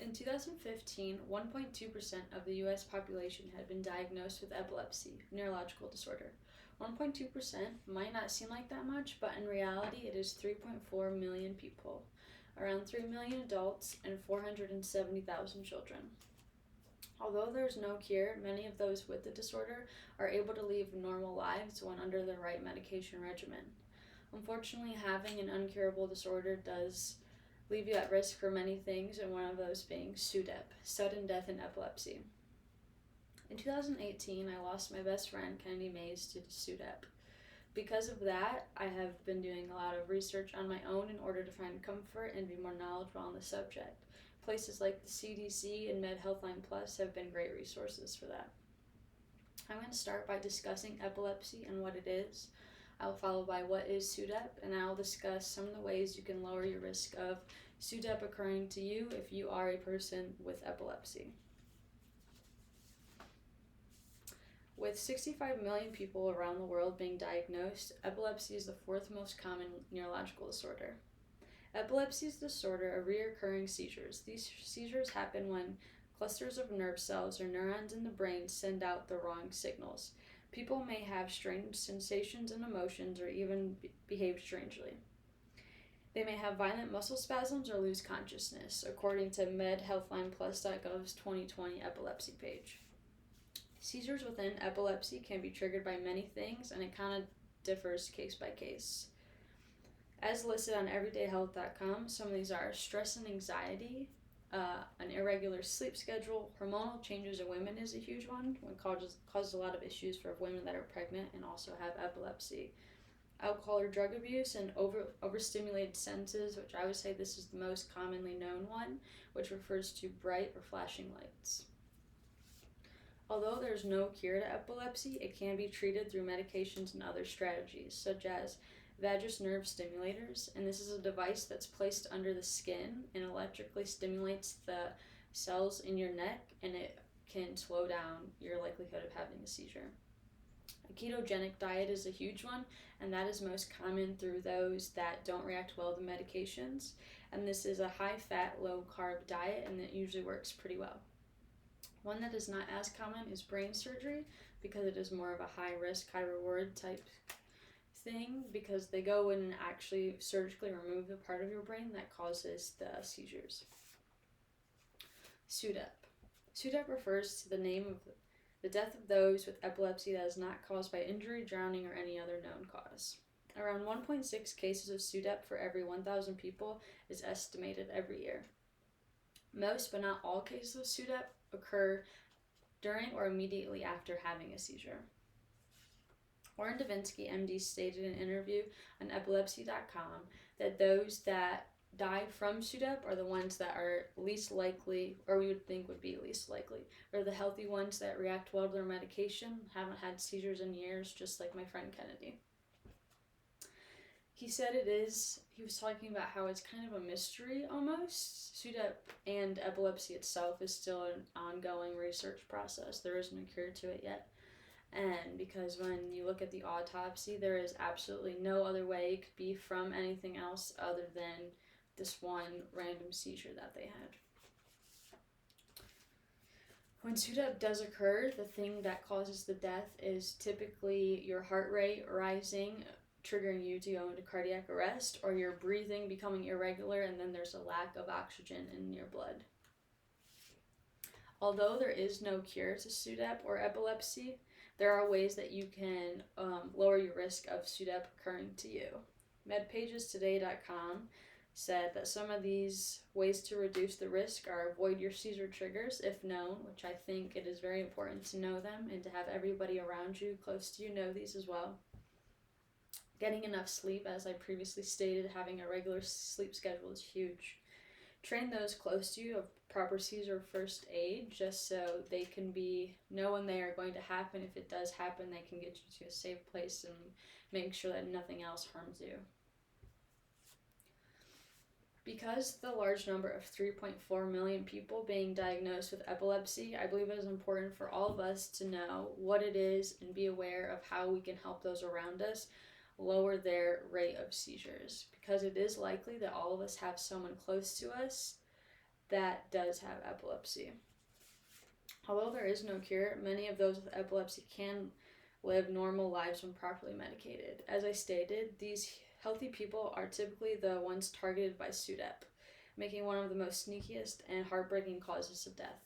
In 2015, 1.2% of the U.S. population had been diagnosed with epilepsy, neurological disorder. 1.2% might not seem like that much, but in reality it is 3.4 million people, around 3 million adults, and 470,000 children. Although there is no cure, many of those with the disorder are able to live normal lives when under the right medication regimen. Unfortunately, having an uncurable disorder does leave you at risk for many things, and one of those being SUDEP, sudden death in epilepsy. In 2018, I lost my best friend, Kennedy Mays, to SUDEP. Because of that, I have been doing a lot of research on my own in order to find comfort and be more knowledgeable on the subject. Places like the CDC and Med Healthline Plus have been great resources for that. I'm going to start by discussing epilepsy and what it is. I will follow by what is SUDEP, and I will discuss some of the ways you can lower your risk of SUDEP occurring to you if you are a person with epilepsy. With 65 million people around the world being diagnosed, epilepsy is the fourth most common neurological disorder. Epilepsy is a disorder of recurring seizures. These seizures happen when clusters of nerve cells or neurons in the brain send out the wrong signals. People may have strange sensations and emotions or even behave strangely. They may have violent muscle spasms or lose consciousness, according to medhealthlineplus.gov's 2020 epilepsy page. Seizures within epilepsy can be triggered by many things, and it kind of differs case by case. As listed on everydayhealth.com, some of these are stress and anxiety, an irregular sleep schedule, hormonal changes in women is a huge one, causes a lot of issues for women that are pregnant and also have epilepsy. Alcohol or drug abuse, and overstimulated senses, which I would say this is the most commonly known one, which refers to bright or flashing lights. Although there's no cure to epilepsy, it can be treated through medications and other strategies, such as vagus nerve stimulators, and this is a device that's placed under the skin and electrically stimulates the cells in your neck, and it can slow down your likelihood of having a seizure. A ketogenic diet is a huge one, and that is most common through those that don't react well to medications, and this is a high-fat, low-carb diet, and it usually works pretty well. One that is not as common is brain surgery, because it is more of a high-risk, high-reward type thing, because they go in and actually surgically remove the part of your brain that causes the seizures. SUDEP. SUDEP refers to the name of the death of those with epilepsy that is not caused by injury, drowning, or any other known cause. Around 1.6 cases of SUDEP for every 1,000 people is estimated every year. Most, but not all, cases of SUDEP occur during or immediately after having a seizure. Orrin Davinsky, MD, stated in an interview on epilepsy.com that those that die from SUDEP are the ones that are least likely, or we would think would be least likely, or the healthy ones that react well to their medication, haven't had seizures in years, just like my friend Kennedy. He said he was talking about how it's kind of a mystery almost. SUDEP and epilepsy itself is still an ongoing research process. There isn't a cure to it yet. And because when you look at the autopsy, there is absolutely no other way it could be from anything else other than this one random seizure that they had. When SUDEP does occur, the thing that causes the death is typically your heart rate rising, triggering you to go into cardiac arrest, or your breathing becoming irregular, and then there's a lack of oxygen in your blood. Although there is no cure to SUDEP or epilepsy, there are ways that you can lower your risk of SUDEP occurring to you. MedPagesToday.com said that some of these ways to reduce the risk are avoid your seizure triggers if known, which I think it is very important to know them and to have everybody around you close to you know these as well. Getting enough sleep, as I previously stated, having a regular sleep schedule is huge. Train those close to you of proper seizure first aid, just so they can know when they are going to happen. If it does happen, they can get you to a safe place and make sure that nothing else harms you. Because the large number of 3.4 million people being diagnosed with epilepsy, I believe it is important for all of us to know what it is and be aware of how we can help those around us lower their rate of seizures, because it is likely that all of us have someone close to us that does have epilepsy. Although there is no cure, many of those with epilepsy can live normal lives when properly medicated. As I stated, these healthy people are typically the ones targeted by SUDEP, making one of the most sneakiest and heartbreaking causes of death.